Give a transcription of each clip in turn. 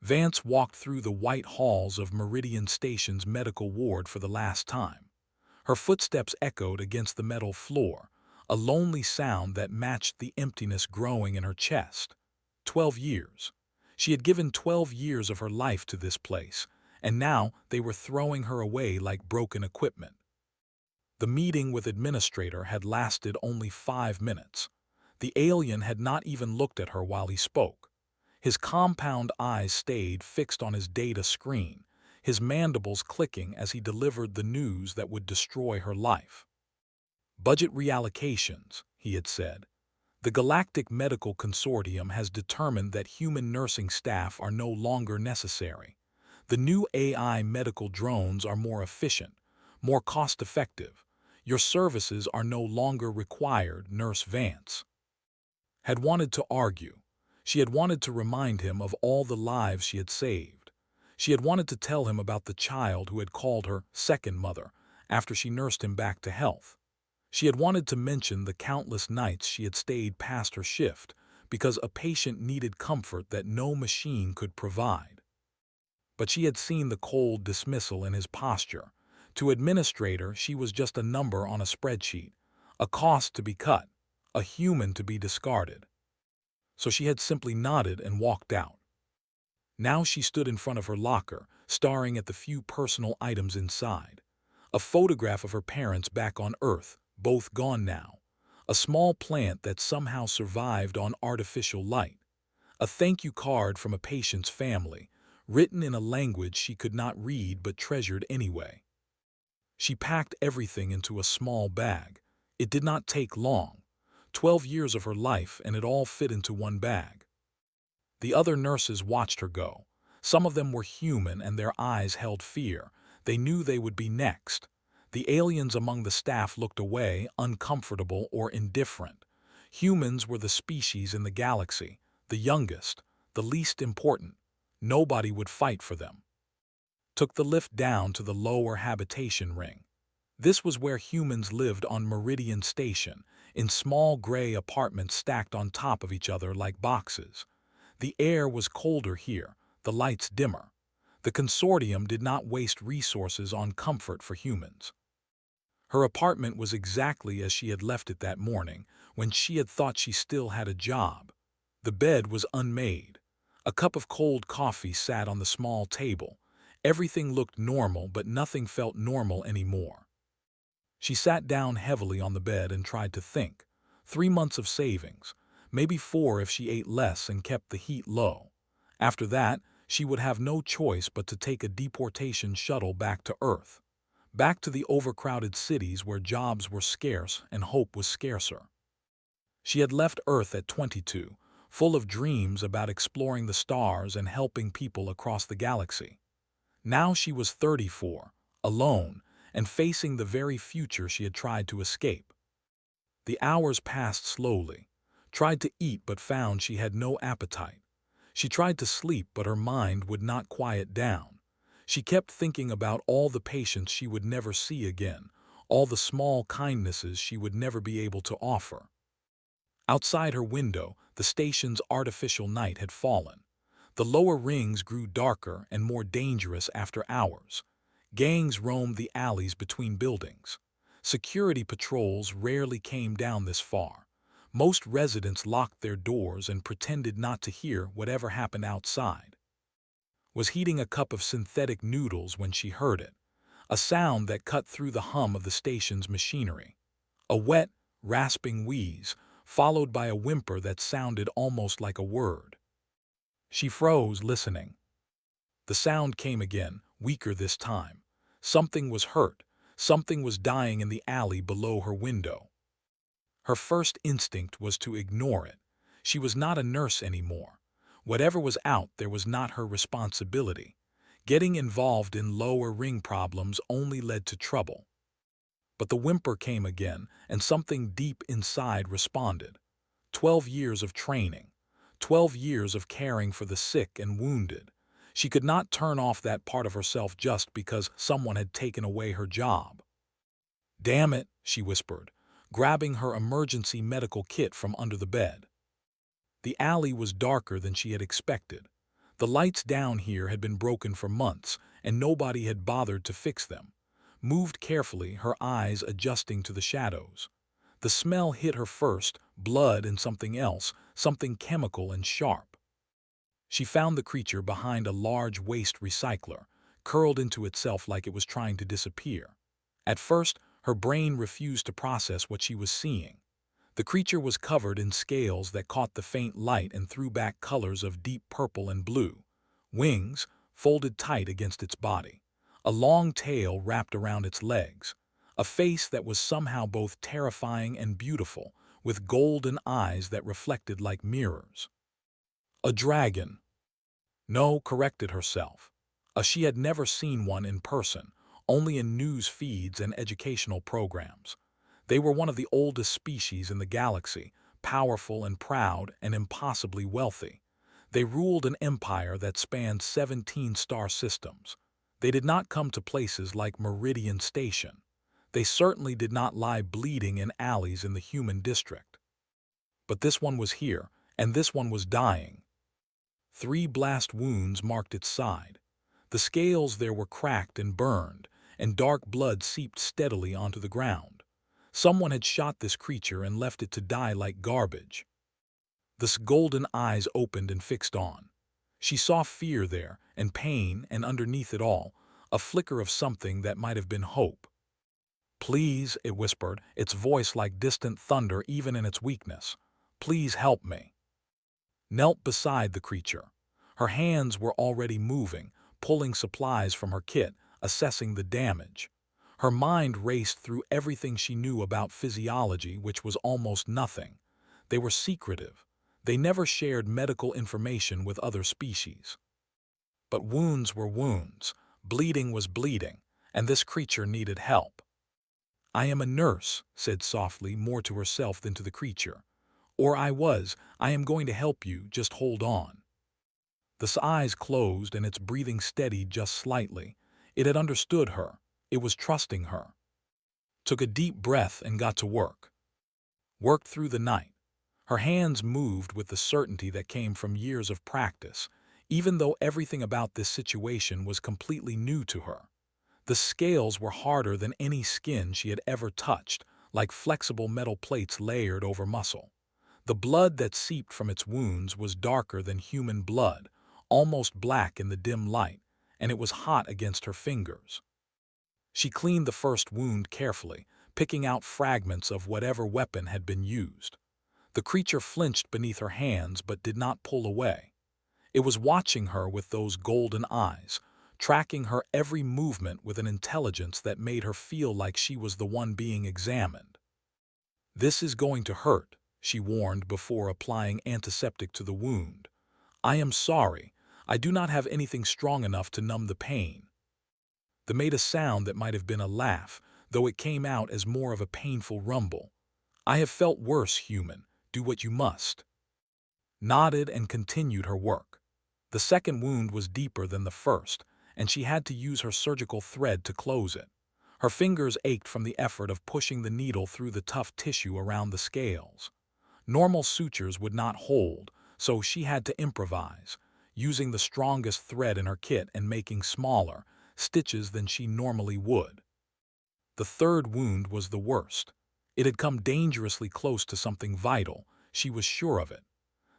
Vance walked through the white halls of Meridian Station's medical ward for the last time. Her footsteps echoed against the metal floor, a lonely sound that matched the emptiness growing in her chest. 12 years. She had given 12 years of her life to this place, and now they were throwing her away like broken equipment. The meeting with Administrator had lasted only 5 minutes. The alien had not even looked at her while he spoke. His compound eyes stayed fixed on his data screen, his mandibles clicking as he delivered the news that would destroy her life. Budget reallocations, he had said. The Galactic Medical Consortium has determined that human nursing staff are no longer necessary. The new AI medical drones are more efficient, more cost-effective. Your services are no longer required, Nurse Vance had wanted to argue. She had wanted to remind him of all the lives she had saved. She had wanted to tell him about the child who had called her second mother after she nursed him back to health. She had wanted to mention the countless nights she had stayed past her shift because a patient needed comfort that no machine could provide. But she had seen the cold dismissal in his posture. To Administrator, she was just a number on a spreadsheet, a cost to be cut, a human to be discarded. So she had simply nodded and walked out. Now she stood in front of her locker, staring at the few personal items inside. A photograph of her parents back on Earth, both gone now. A small plant that somehow survived on artificial light. A thank you card from a patient's family, written in a language she could not read but treasured anyway. She packed everything into a small bag. It did not take long. 12 years of her life, and it all fit into one bag. The other nurses watched her go. Some of them were human, and their eyes held fear. They knew they would be next. The aliens among the staff looked away, uncomfortable or indifferent. Humans were the species in the galaxy, the youngest, the least important. Nobody would fight for them. Took the lift down to the lower habitation ring. This was where humans lived on Meridian Station, in small gray apartments stacked on top of each other like boxes. The air was colder here, the lights dimmer. The consortium did not waste resources on comfort for humans. Her apartment was exactly as she had left it that morning, when she had thought she still had a job. The bed was unmade. A cup of cold coffee sat on the small table. Everything looked normal, but nothing felt normal anymore. She sat down heavily on the bed and tried to think. 3 months of savings, maybe 4 if she ate less and kept the heat low. After that, she would have no choice but to take a deportation shuttle back to Earth. Back to the overcrowded cities where jobs were scarce and hope was scarcer. She had left Earth at 22, full of dreams about exploring the stars and helping people across the galaxy. Now she was 34, alone, and facing the very future she had tried to escape. The hours passed slowly. Tried to eat but found she had no appetite. She tried to sleep but her mind would not quiet down. She kept thinking about all the patients she would never see again, all the small kindnesses she would never be able to offer. Outside her window, the station's artificial night had fallen. The lower rings grew darker and more dangerous after hours. Gangs roamed the alleys between buildings. Security patrols rarely came down this far. Most residents locked their doors and pretended not to hear whatever happened outside. Was heating a cup of synthetic noodles when she heard it, a sound that cut through the hum of the station's machinery. A wet, rasping wheeze, followed by a whimper that sounded almost like a word. She froze, listening. The sound came again, weaker this time. Something was hurt. Something was dying in the alley below her window. Her first instinct was to ignore it. She was not a nurse anymore. Whatever was out there was not her responsibility. Getting involved in lower ring problems only led to trouble. But the whimper came again, and something deep inside responded. 12 years of training. 12 years of caring for the sick and wounded. She could not turn off that part of herself just because someone had taken away her job. "Damn it," she whispered, grabbing her emergency medical kit from under the bed. The alley was darker than she had expected. The lights down here had been broken for months, and nobody had bothered to fix them. Moved carefully, her eyes adjusting to the shadows. The smell hit her first, blood and something else, something chemical and sharp. She found the creature behind a large waste recycler, curled into itself like it was trying to disappear. At first, her brain refused to process what she was seeing. The creature was covered in scales that caught the faint light and threw back colors of deep purple and blue. Wings, folded tight against its body. A long tail wrapped around its legs. A face that was somehow both terrifying and beautiful, with golden eyes that reflected like mirrors. A dragon. No, corrected herself. She had never seen one in person, only in news feeds and educational programs. They were one of the oldest species in the galaxy, powerful and proud and impossibly wealthy. They ruled an empire that spanned 17 star systems. They did not come to places like Meridian Station. They certainly did not lie bleeding in alleys in the human district. But this one was here, and this one was dying. 3 blast wounds marked its side. The scales there were cracked and burned, and dark blood seeped steadily onto the ground. Someone had shot this creature and left it to die like garbage. The golden eyes opened and fixed on. She saw fear there, and pain, and underneath it all, a flicker of something that might have been hope. "Please," it whispered, its voice like distant thunder even in its weakness. "Please help me." Knelt beside the creature. Her hands were already moving, pulling supplies from her kit, assessing the damage. Her mind raced through everything she knew about physiology, which was almost nothing. They were secretive. They never shared medical information with other species. But wounds were wounds, bleeding was bleeding, and this creature needed help. "I am a nurse," said softly, more to herself than to the creature. "Or I am going to help you, just hold on." The eyes closed and its breathing steadied just slightly. It had understood her. It was trusting her. Took a deep breath and got to work. Worked through the night. Her hands moved with the certainty that came from years of practice, even though everything about this situation was completely new to her. The scales were harder than any skin she had ever touched, like flexible metal plates layered over muscle. The blood that seeped from its wounds was darker than human blood, almost black in the dim light, and it was hot against her fingers. She cleaned the first wound carefully, picking out fragments of whatever weapon had been used. The creature flinched beneath her hands but did not pull away. It was watching her with those golden eyes, tracking her every movement with an intelligence that made her feel like she was the one being examined. "This is going to hurt," she warned before applying antiseptic to the wound. "I am sorry. I do not have anything strong enough to numb the pain." They made a sound that might have been a laugh, though it came out as more of a painful rumble. "I have felt worse, human. Do what you must." Nodded and continued her work. The second wound was deeper than the first, and she had to use her surgical thread to close it. Her fingers ached from the effort of pushing the needle through the tough tissue around the scales. Normal sutures would not hold, so she had to improvise, using the strongest thread in her kit and making smaller stitches than she normally would. The third wound was the worst. It had come dangerously close to something vital, she was sure of it.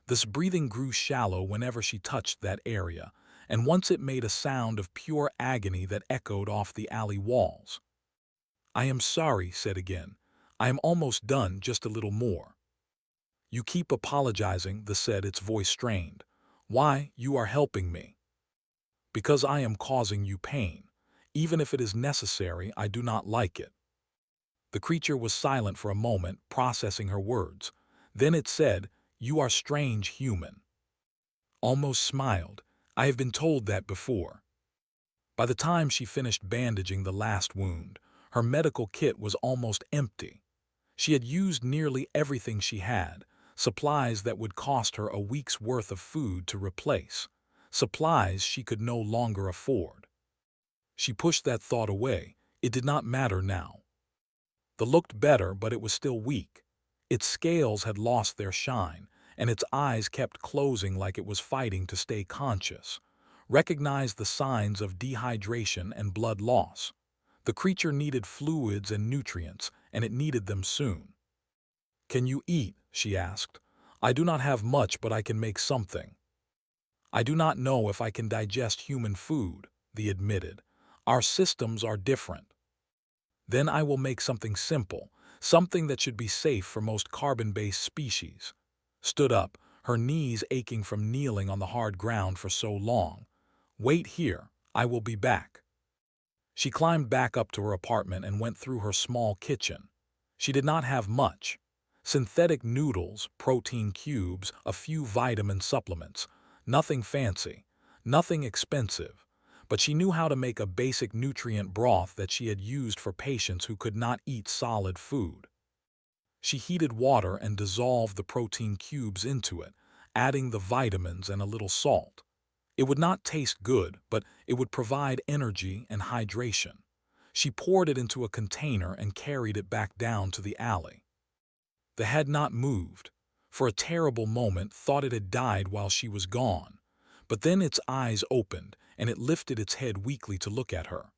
This breathing grew shallow whenever she touched that area, and once it made a sound of pure agony that echoed off the alley walls. "I am sorry," said again. "I am almost done, just a little more." "You keep apologizing," said, its voice strained. "Why, you are helping me." "Because I am causing you pain. Even if it is necessary, I do not like it." The creature was silent for a moment, processing her words. Then it said, "You are strange, human." Almost smiled. "I have been told that before." By the time she finished bandaging the last wound, her medical kit was almost empty. She had used nearly everything she had, supplies that would cost her a week's worth of food to replace, supplies she could no longer afford. She pushed that thought away. It did not matter now. The looked better, but it was still weak. Its scales had lost their shine, and its eyes kept closing like it was fighting to stay conscious. Recognized the signs of dehydration and blood loss. The creature needed fluids and nutrients, and it needed them soon. "Can you eat?" she asked. "I do not have much, but I can make something." "I do not know if I can digest human food," they admitted. "Our systems are different." "Then I will make something simple, something that should be safe for most carbon-based species." Stood up, her knees aching from kneeling on the hard ground for so long. "Wait here, I will be back." She climbed back up to her apartment and went through her small kitchen. She did not have much. Synthetic noodles, protein cubes, a few vitamin supplements. Nothing fancy, nothing expensive. But she knew how to make a basic nutrient broth that she had used for patients who could not eat solid food. She heated water and dissolved the protein cubes into it, adding the vitamins and a little salt. It would not taste good, but it would provide energy and hydration. She poured it into a container and carried it back down to the alley. The head not moved. For a terrible moment, thought it had died while she was gone. But then its eyes opened, and it lifted its head weakly to look at her.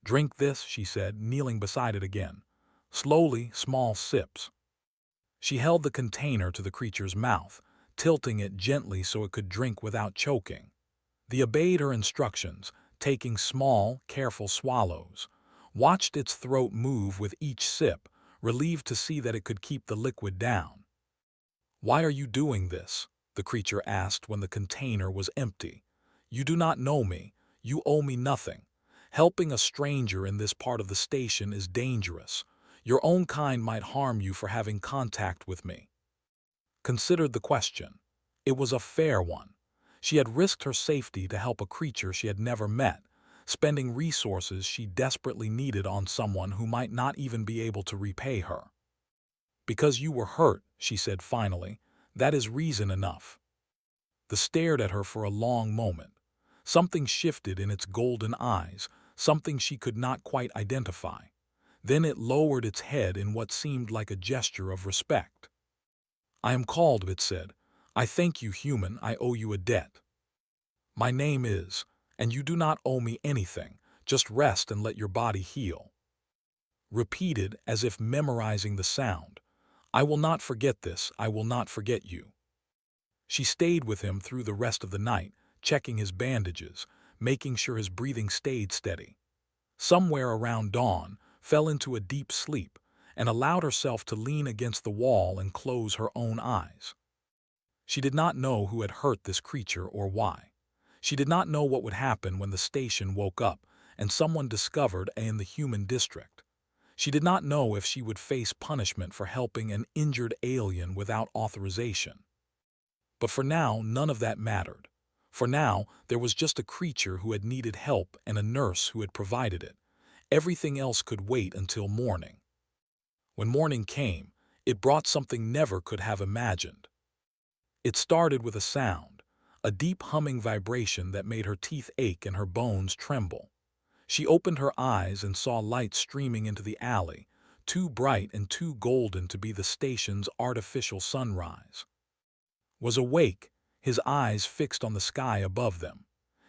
"Drink this," she said, kneeling beside it again. "Slowly, small sips." She held the container to the creature's mouth, tilting it gently so it could drink without choking. They obeyed her instructions, taking small, careful swallows. Watched its throat move with each sip, relieved to see that it could keep the liquid down. "Why are you doing this?" the creature asked when the container was empty. "You do not know me. You owe me nothing. Helping a stranger in this part of the station is dangerous. Your own kind might harm you for having contact with me." Considered the question. It was a fair one. She had risked her safety to help a creature she had never met, spending resources she desperately needed on someone who might not even be able to repay her. "Because you were hurt," she said finally. "That is reason enough." They stared at her for a long moment. Something shifted in its golden eyes, something she could not quite identify. Then it lowered its head in what seemed like a gesture of respect. "I am called," it said. "I thank you, human. I owe you a debt. My name is, and you do not owe me anything. Just rest and let your body heal." Repeated as if memorizing the sound. "I will not forget this. I will not forget you." She stayed with him through the rest of the night, checking his bandages, making sure his breathing stayed steady. Somewhere around dawn, fell into a deep sleep, and allowed herself to lean against the wall and close her own eyes. She did not know who had hurt this creature or why. She did not know what would happen when the station woke up and someone discovered in the human district. She did not know if she would face punishment for helping an injured alien without authorization. But for now, none of that mattered. For now, there was just a creature who had needed help and a nurse who had provided it. Everything else could wait until morning. When morning came, it brought something never could have imagined. It started with a sound, a deep humming vibration that made her teeth ache and her bones tremble. She opened her eyes and saw light streaming into the alley, too bright and too golden to be the station's artificial sunrise. Was awake, his eyes fixed on the sky above them.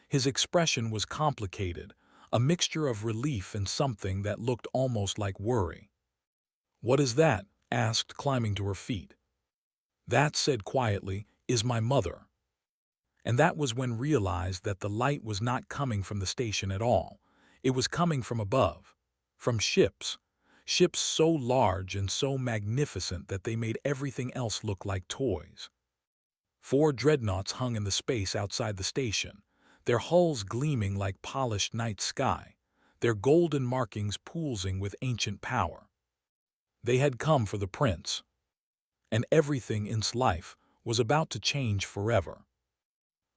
His expression was complicated, a mixture of relief and something that looked almost like worry. "What is that?" asked, climbing to her feet. "That," said quietly, "is my mother." And that was when realized that the light was not coming from the station at all. It was coming from above, from ships. Ships so large and so magnificent that they made everything else look like toys. 4 dreadnoughts hung in the space outside the station, their hulls gleaming like polished night sky, their golden markings pulsing with ancient power. They had come for the prince. And everything in life was about to change forever.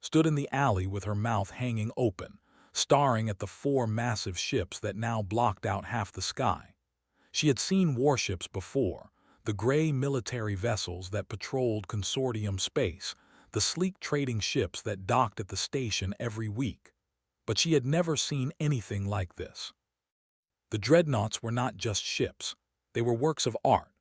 Stood in the alley with her mouth hanging open, staring at the 4 massive ships that now blocked out half the sky. She had seen warships before, the gray military vessels that patrolled consortium space, the sleek trading ships that docked at the station every week. But she had never seen anything like this. The dreadnoughts were not just ships. They were works of art.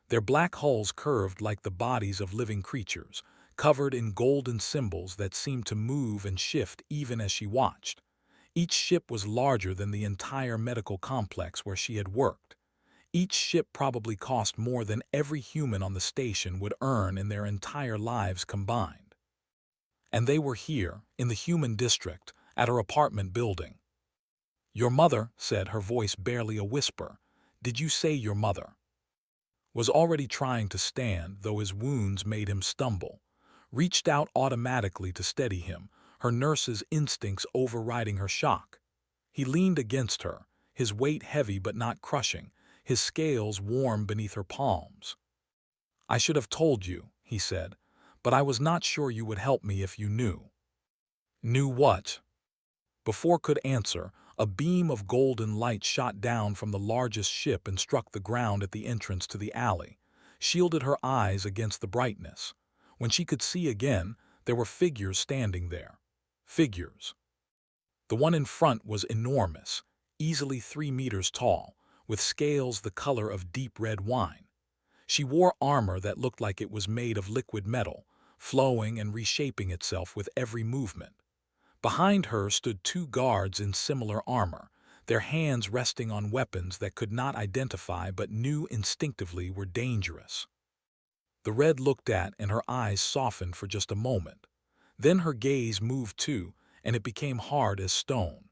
Their black hulls curved like the bodies of living creatures, covered in golden symbols that seemed to move and shift even as she watched. Each ship was larger than the entire medical complex where she had worked. Each ship probably cost more than every human on the station would earn in their entire lives combined. And they were here, in the human district, at her apartment building. "Your mother," said, her voice barely a whisper. "Did you say your mother?" Was already trying to stand, though his wounds made him stumble. Reached out automatically to steady him, her nurse's instincts overriding her shock. He leaned against her, his weight heavy but not crushing, his scales warm beneath her palms. "I should have told you," he said, "but I was not sure you would help me if you knew." "Knew what?" Before could answer, a beam of golden light shot down from the largest ship and struck the ground at the entrance to the alley, shielded her eyes against the brightness. When she could see again, there were figures standing there. Figures. The one in front was enormous, easily 3 meters tall, with scales the color of deep red wine. She wore armor that looked like it was made of liquid metal, flowing and reshaping itself with every movement. Behind her stood 2 guards in similar armor, their hands resting on weapons that could not identify but knew instinctively were dangerous. The red looked at and her eyes softened for just a moment. Then her gaze moved too, and it became hard as stone.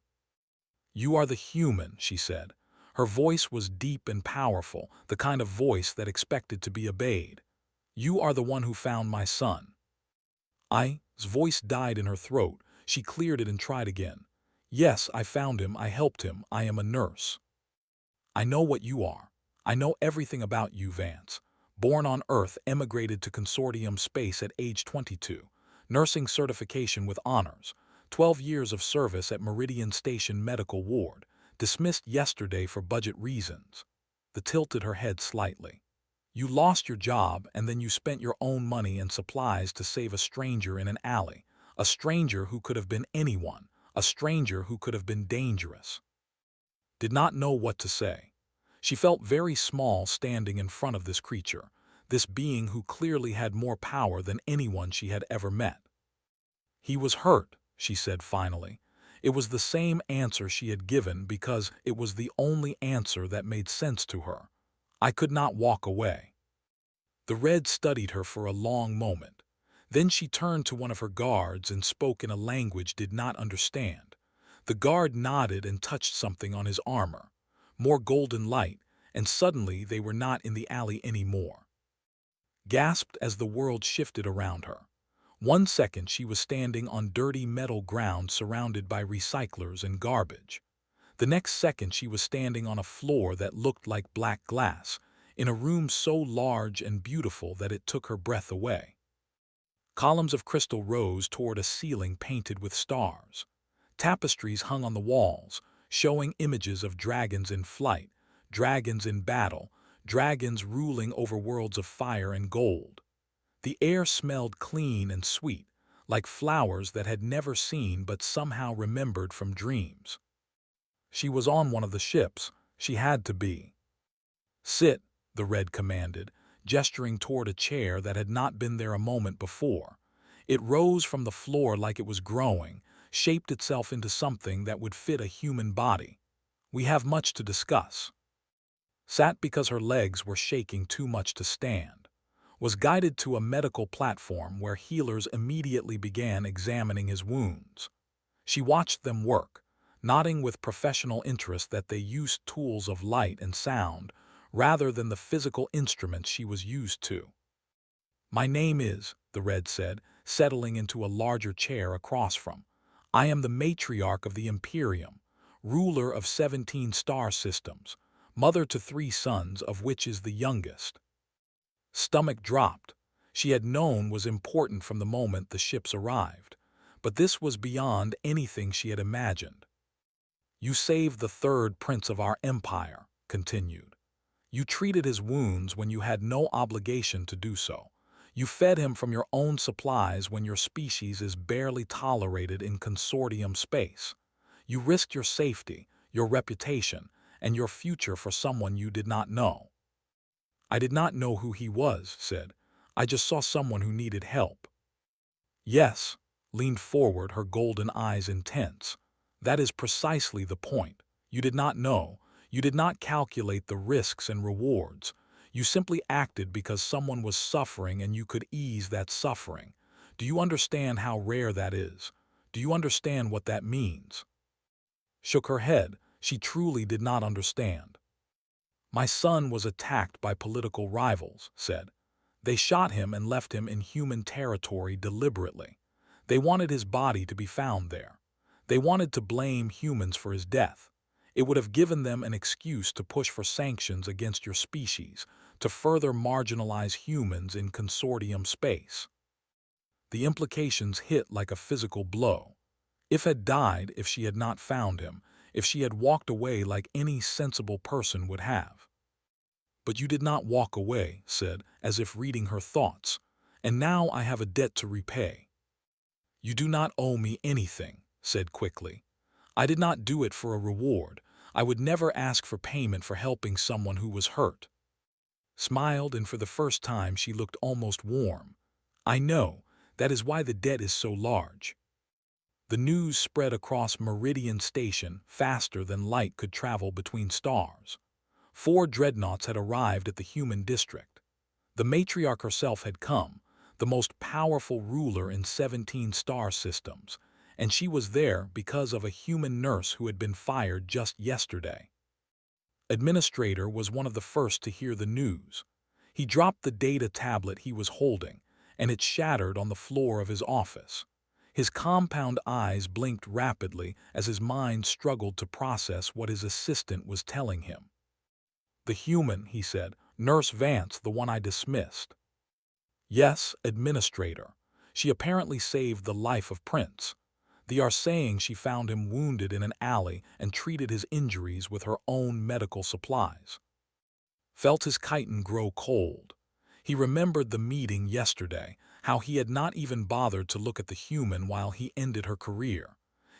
"You are the human," she said. Her voice was deep and powerful, the kind of voice that expected to be obeyed. "You are the one who found my son." I's voice died in her throat. She cleared it and tried again. "Yes, I found him, I helped him, I am a nurse." "I know what you are. I know everything about you, Vance. Born on Earth, emigrated to Consortium Space at age 22. Nursing certification with honors. 12 years of service at Meridian Station Medical Ward. Dismissed yesterday for budget reasons." The tilted her head slightly. "You lost your job and then you spent your own money and supplies to save a stranger in an alley. A stranger who could have been anyone. A stranger who could have been dangerous." Did not know what to say. She felt very small standing in front of this creature, this being who clearly had more power than anyone she had ever met. "He was hurt," she said finally. It was the same answer she had given because it was the only answer that made sense to her. "I could not walk away." The red studied her for a long moment. Then she turned to one of her guards and spoke in a language did not understand. The guard nodded and touched something on his armor. More golden light, and suddenly they were not in the alley anymore. Gasped as the world shifted around her. 1 second she was standing on dirty metal ground surrounded by recyclers and garbage. The next second she was standing on a floor that looked like black glass, in a room so large and beautiful that it took her breath away. Columns of crystal rose toward a ceiling painted with stars. Tapestries hung on the walls, showing images of dragons in flight, dragons in battle, dragons ruling over worlds of fire and gold. The air smelled clean and sweet, like flowers that had never seen but somehow remembered from dreams. She was on one of the ships. She had to be. "Sit," the red commanded, gesturing toward a chair that had not been there a moment before. It rose from the floor like it was growing, shaped itself into something that would fit a human body. "We have much to discuss." Sat because her legs were shaking too much to stand. Was guided to a medical platform where healers immediately began examining his wounds. She watched them work, nodding with professional interest that they used tools of light and sound rather than the physical instruments she was used to. "My name is," the red said, settling into a larger chair across from. "I am the matriarch of the Imperium, ruler of 17 star systems, mother to 3 sons, of which is the youngest." Stomach dropped. She had known was important from the moment the ships arrived, but this was beyond anything she had imagined. "You saved the 3rd prince of our empire," continued. "You treated his wounds when you had no obligation to do so. You fed him from your own supplies when your species is barely tolerated in consortium space. You risked your safety, your reputation, and your future for someone you did not know." I did not know who he was, said. I just saw someone who needed help. Yes, leaned forward, her golden eyes intense. That is precisely the point. You did not know. You did not calculate the risks and rewards. You simply acted because someone was suffering and you could ease that suffering. Do you understand how rare that is? Do you understand what that means? Shook her head. She truly did not understand. My son was attacked by political rivals, said. They shot him and left him in human territory deliberately. They wanted his body to be found there. They wanted to blame humans for his death. It would have given them an excuse to push for sanctions against your species, to further marginalize humans in consortium space. The implications hit like a physical blow. If had died if she had not found him, if she had walked away like any sensible person would have. But you did not walk away, said, as if reading her thoughts, and now I have a debt to repay. You do not owe me anything, said quickly. I did not do it for a reward. I would never ask for payment for helping someone who was hurt. Smiled, and for the first time she looked almost warm. I know, that is why the debt is so large. The news spread across Meridian Station faster than light could travel between stars. 4 dreadnoughts had arrived at the human district. The matriarch herself had come, the most powerful ruler in 17 star systems, and she was there because of a human nurse who had been fired just yesterday. Administrator was one of the first to hear the news. He dropped the data tablet he was holding, and it shattered on the floor of his office. His compound eyes blinked rapidly as his mind struggled to process what his assistant was telling him. The human, he said, Nurse Vance, the one I dismissed. Yes, Administrator. She apparently saved the life of Prince. They are saying she found him wounded in an alley and treated his injuries with her own medical supplies. Felt his chitin grow cold. He remembered the meeting yesterday, how he had not even bothered to look at the human while he ended her career.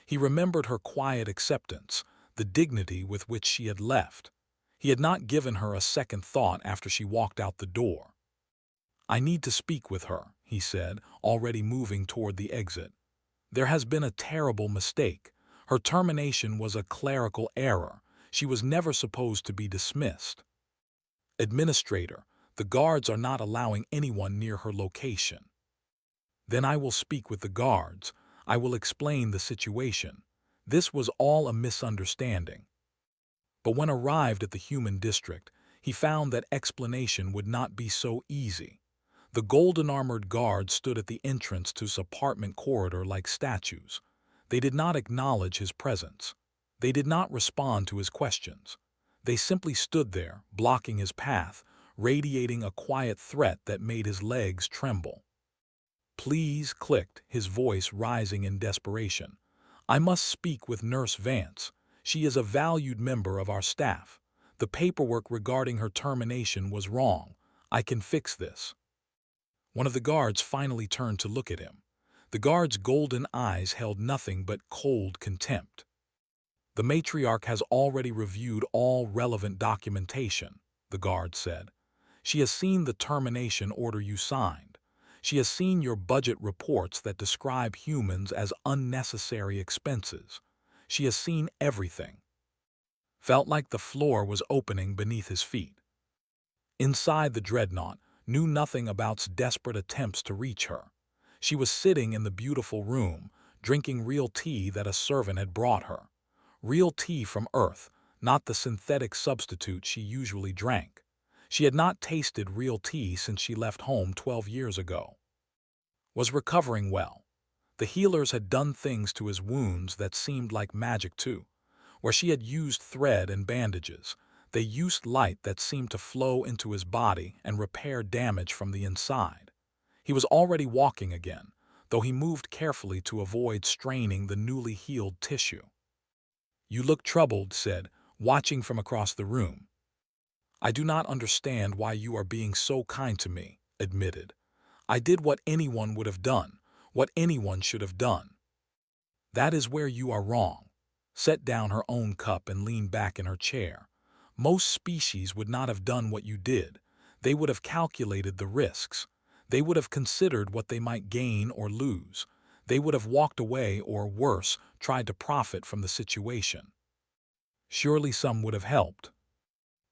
He remembered her quiet acceptance, the dignity with which she had left. He had not given her a second thought after she walked out the door. I need to speak with her, he said, already moving toward the exit. There has been a terrible mistake. Her termination was a clerical error. She was never supposed to be dismissed. Administrator, the guards are not allowing anyone near her location. Then I will speak with the guards. I will explain the situation. This was all a misunderstanding. But when arrived at the human district, he found that explanation would not be so easy. The golden-armored guards stood at the entrance to his apartment corridor like statues. They did not acknowledge his presence. They did not respond to his questions. They simply stood there, blocking his path, radiating a quiet threat that made his legs tremble. Please, clicked, his voice rising in desperation. I must speak with Nurse Vance. She is a valued member of our staff. The paperwork regarding her termination was wrong. I can fix this. One of the guards finally turned to look at him. The guard's golden eyes held nothing but cold contempt. The matriarch has already reviewed all relevant documentation, the guard said. She has seen the termination order you signed. She has seen your budget reports that describe humans as unnecessary expenses. She has seen everything. Felt like the floor was opening beneath his feet. Inside the dreadnought, knew nothing about desperate attempts to reach her. She was sitting in the beautiful room, drinking real tea that a servant had brought her. Real tea from Earth, not the synthetic substitute she usually drank. She had not tasted real tea since she left home 12 years ago. Was recovering well. The healers had done things to his wounds that seemed like magic too. Where she had used thread and bandages, they used light that seemed to flow into his body and repair damage from the inside. He was already walking again, though he moved carefully to avoid straining the newly healed tissue. You look troubled, said, watching from across the room. I do not understand why you are being so kind to me, admitted. I did what anyone would have done, what anyone should have done. That is where you are wrong. Set down her own cup and leaned back in her chair. Most species would not have done what you did. They would have calculated the risks. They would have considered what they might gain or lose. They would have walked away or, worse, tried to profit from the situation. Surely some would have helped.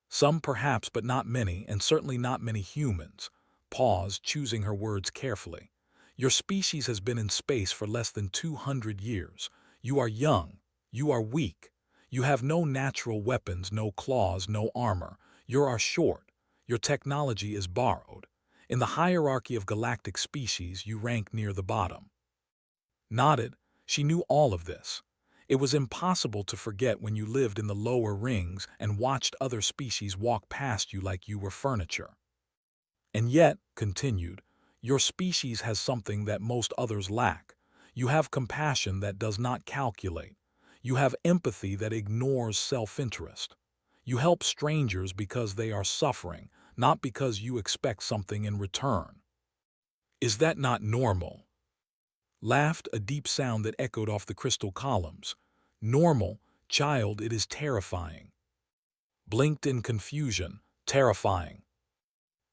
Some perhaps, but not many, and certainly not many humans. Pause, choosing her words carefully. Your species has been in space for less than 200 years. You are young. You are weak. You have no natural weapons, no claws, no armor. You are short. Your technology is borrowed. In the hierarchy of galactic species, you rank near the bottom. Nodded. She knew all of this. It was impossible to forget when you lived in the lower rings and watched other species walk past you like you were furniture. And yet, continued, your species has something that most others lack. You have compassion that does not calculate. You have empathy that ignores self-interest. You help strangers because they are suffering, not because you expect something in return. Is that not normal? Laughed, a deep sound that echoed off the crystal columns. Normal, child, it is terrifying. Blinked in confusion. Terrifying.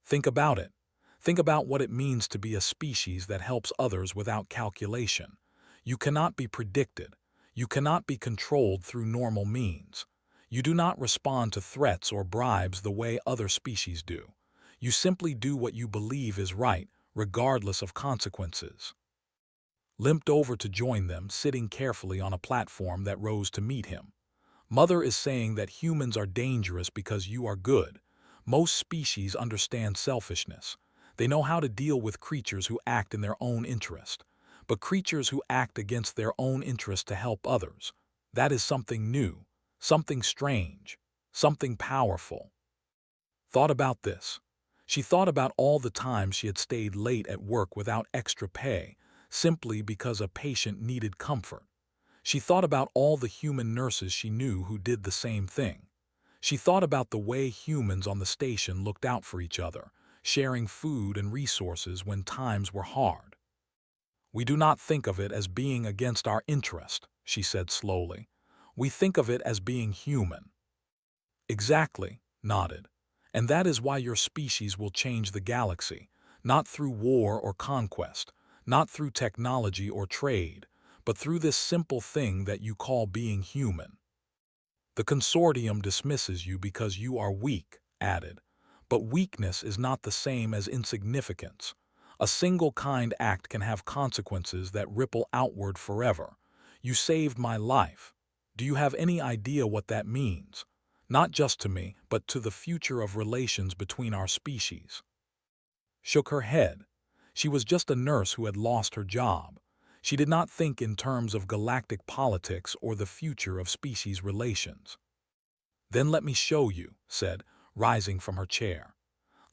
Think about it. Think about what it means to be a species that helps others without calculation. You cannot be predicted. You cannot be controlled through normal means. You do not respond to threats or bribes the way other species do. You simply do what you believe is right, regardless of consequences. Limped over to join them, sitting carefully on a platform that rose to meet him. Mother is saying that humans are dangerous because you are good. Most species understand selfishness. They know how to deal with creatures who act in their own interest. But creatures who act against their own interest to help others, that is something new, something strange, something powerful. Thought about this. She thought about all the times she had stayed late at work without extra pay, simply because a patient needed comfort. She thought about all the human nurses she knew who did the same thing. She thought about the way humans on the station looked out for each other, sharing food and resources when times were hard. We do not think of it as being against our interest, she said slowly. We think of it as being human. Exactly, nodded. And that is why your species will change the galaxy, not through war or conquest, not through technology or trade, but through this simple thing that you call being human. The consortium dismisses you because you are weak, added. But weakness is not the same as insignificance. A single kind act can have consequences that ripple outward forever. You saved my life. Do you have any idea what that means? Not just to me, but to the future of relations between our species. Shook her head. She was just a nurse who had lost her job. She did not think in terms of galactic politics or the future of species relations. Then let me show you, said, rising from her chair.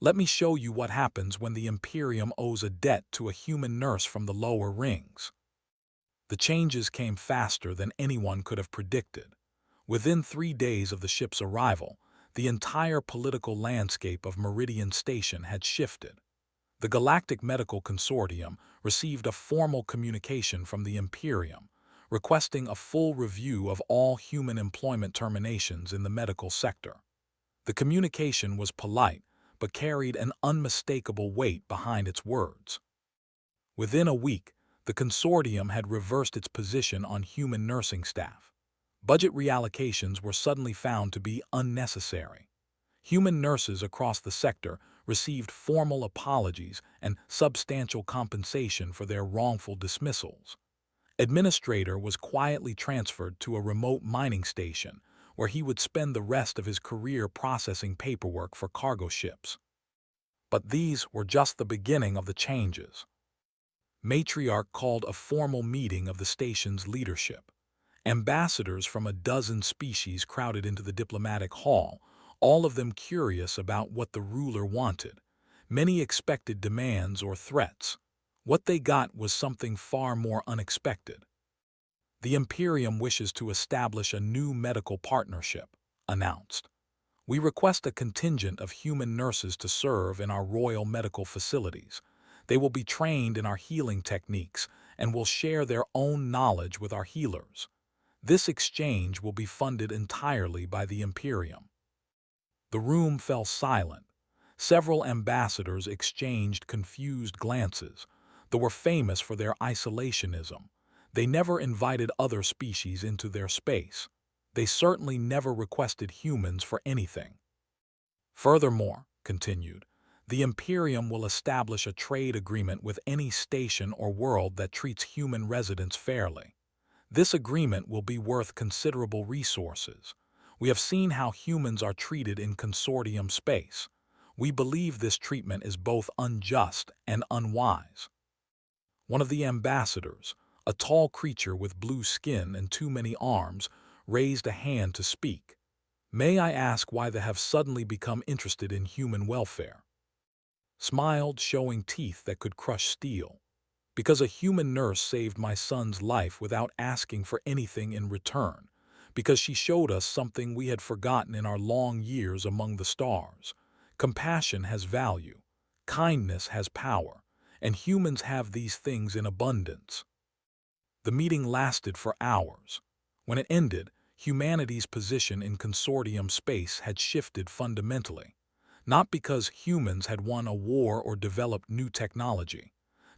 Let me show you what happens when the Imperium owes a debt to a human nurse from the lower rings. The changes came faster than anyone could have predicted. Within 3 days of the ship's arrival, the entire political landscape of Meridian Station had shifted. The Galactic Medical Consortium received a formal communication from the Imperium, requesting a full review of all human employment terminations in the medical sector. The communication was polite, but carried an unmistakable weight behind its words. Within a week, the consortium had reversed its position on human nursing staff. Budget reallocations were suddenly found to be unnecessary. Human nurses across the sector received formal apologies and substantial compensation for their wrongful dismissals. Administrator was quietly transferred to a remote mining station where he would spend the rest of his career processing paperwork for cargo ships. But these were just the beginning of the changes. Matriarch called a formal meeting of the station's leadership. Ambassadors from a dozen species crowded into the diplomatic hall, all of them curious about what the ruler wanted. Many expected demands or threats. What they got was something far more unexpected. The Imperium wishes to establish a new medical partnership, announced. We request a contingent of human nurses to serve in our royal medical facilities. They will be trained in our healing techniques and will share their own knowledge with our healers. This exchange will be funded entirely by the Imperium. The room fell silent. Several ambassadors exchanged confused glances. They were famous for their isolationism. They never invited other species into their space. They certainly never requested humans for anything. Furthermore, continued, the Imperium will establish a trade agreement with any station or world that treats human residents fairly. This agreement will be worth considerable resources. We have seen how humans are treated in consortium space. We believe this treatment is both unjust and unwise. One of the ambassadors, a tall creature with blue skin and too many arms, raised a hand to speak. May I ask why they have suddenly become interested in human welfare? Smiled, showing teeth that could crush steel. Because a human nurse saved my son's life without asking for anything in return. Because she showed us something we had forgotten in our long years among the stars. Compassion has value. Kindness has power. And humans have these things in abundance. The meeting lasted for hours. When it ended, humanity's position in consortium space had shifted fundamentally. Not because humans had won a war or developed new technology.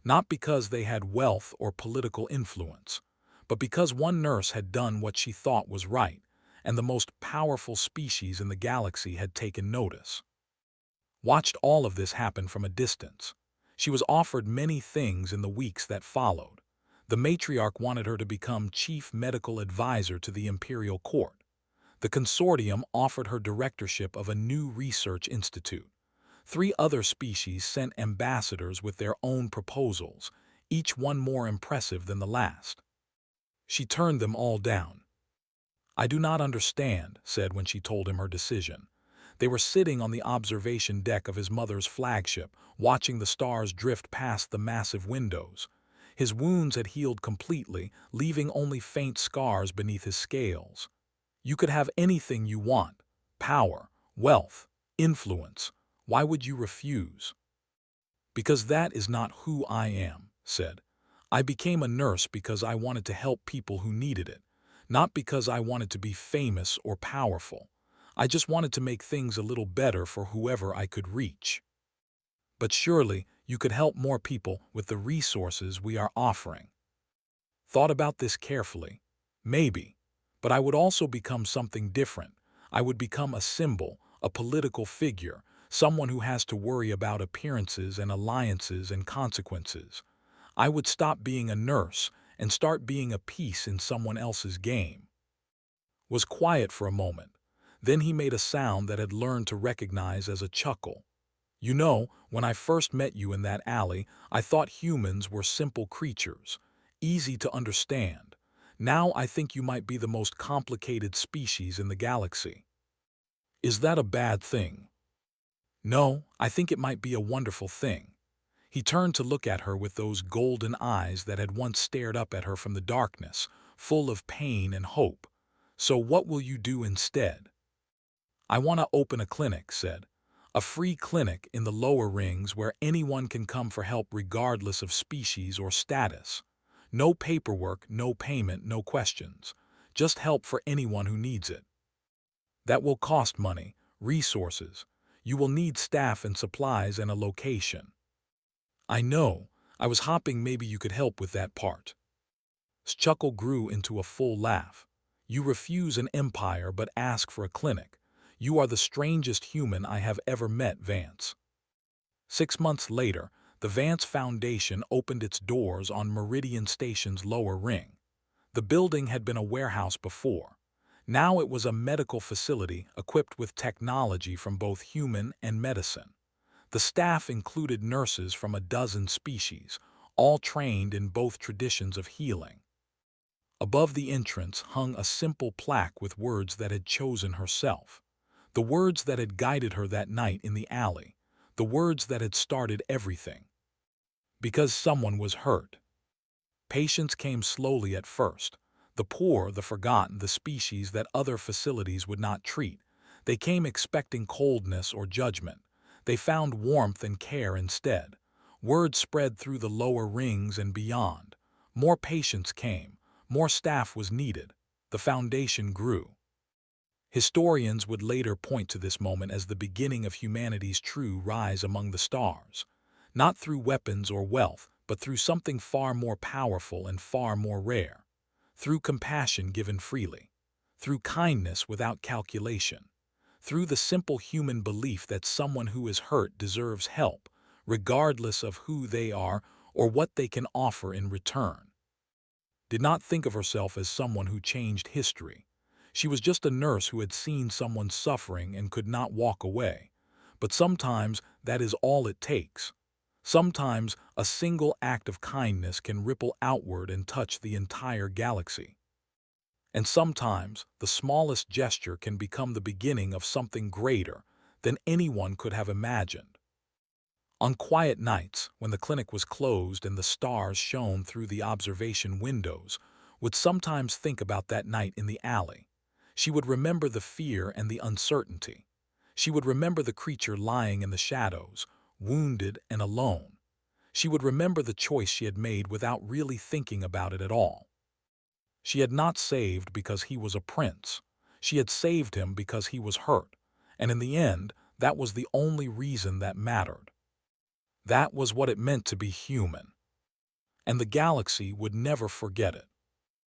Not because they had wealth or political influence. But because one nurse had done what she thought was right, and the most powerful species in the galaxy had taken notice. Watched all of this happen from a distance. She was offered many things in the weeks that followed. The matriarch wanted her to become chief medical advisor to the imperial court. The consortium offered her directorship of a new research institute. 3 other species sent ambassadors with their own proposals, each one more impressive than the last. She turned them all down. I do not understand, said when she told him her decision. They were sitting on the observation deck of his mother's flagship, watching the stars drift past the massive windows. His wounds had healed completely, leaving only faint scars beneath his scales. You could have anything you want: power, wealth, influence. Why would you refuse? Because that is not who I am, said. I became a nurse because I wanted to help people who needed it, not because I wanted to be famous or powerful. I just wanted to make things a little better for whoever I could reach. But surely you could help more people with the resources we are offering. Thought about this carefully. Maybe. But I would also become something different. I would become a symbol, a political figure, someone who has to worry about appearances and alliances and consequences. I would stop being a nurse and start being a piece in someone else's game. Was quiet for a moment. Then he made a sound that had learned to recognize as a chuckle. You know, when I first met you in that alley, I thought humans were simple creatures, easy to understand. Now I think you might be the most complicated species in the galaxy. Is that a bad thing? No, I think it might be a wonderful thing. He turned to look at her with those golden eyes that had once stared up at her from the darkness, full of pain and hope. So what will you do instead? I want to open a clinic, said. A free clinic in the lower rings where anyone can come for help regardless of species or status. No paperwork, no payment, no questions. Just help for anyone who needs it. That will cost money, resources. You will need staff and supplies and a location. I know. I was hoping maybe you could help with that part. His chuckle grew into a full laugh. You refuse an empire but ask for a clinic. You are the strangest human I have ever met, Vance. 6 months later, the Vance Foundation opened its doors on Meridian Station's lower ring. The building had been a warehouse before. Now it was a medical facility equipped with technology from both human and medicine. The staff included nurses from a dozen species, all trained in both traditions of healing. Above the entrance hung a simple plaque with words that had chosen herself. The words that had guided her that night in the alley. The words that had started everything. Because someone was hurt. Patients came slowly at first. The poor, the forgotten, the species that other facilities would not treat. They came expecting coldness or judgment. They found warmth and care instead. Word spread through the lower rings and beyond. More patients came. More staff was needed. The foundation grew. Historians would later point to this moment as the beginning of humanity's true rise among the stars, not through weapons or wealth, but through something far more powerful and far more rare, through compassion given freely, through kindness without calculation, through the simple human belief that someone who is hurt deserves help, regardless of who they are or what they can offer in return. Did not think of herself as someone who changed history. She was just a nurse who had seen someone suffering and could not walk away. But sometimes that is all it takes. Sometimes a single act of kindness can ripple outward and touch the entire galaxy. And sometimes the smallest gesture can become the beginning of something greater than anyone could have imagined. On quiet nights, when the clinic was closed and the stars shone through the observation windows, would sometimes think about that night in the alley. She would remember the fear and the uncertainty. She would remember the creature lying in the shadows, wounded and alone. She would remember the choice she had made without really thinking about it at all. She had not saved because he was a prince. She had saved him because he was hurt, and in the end, that was the only reason that mattered. That was what it meant to be human. And the galaxy would never forget it.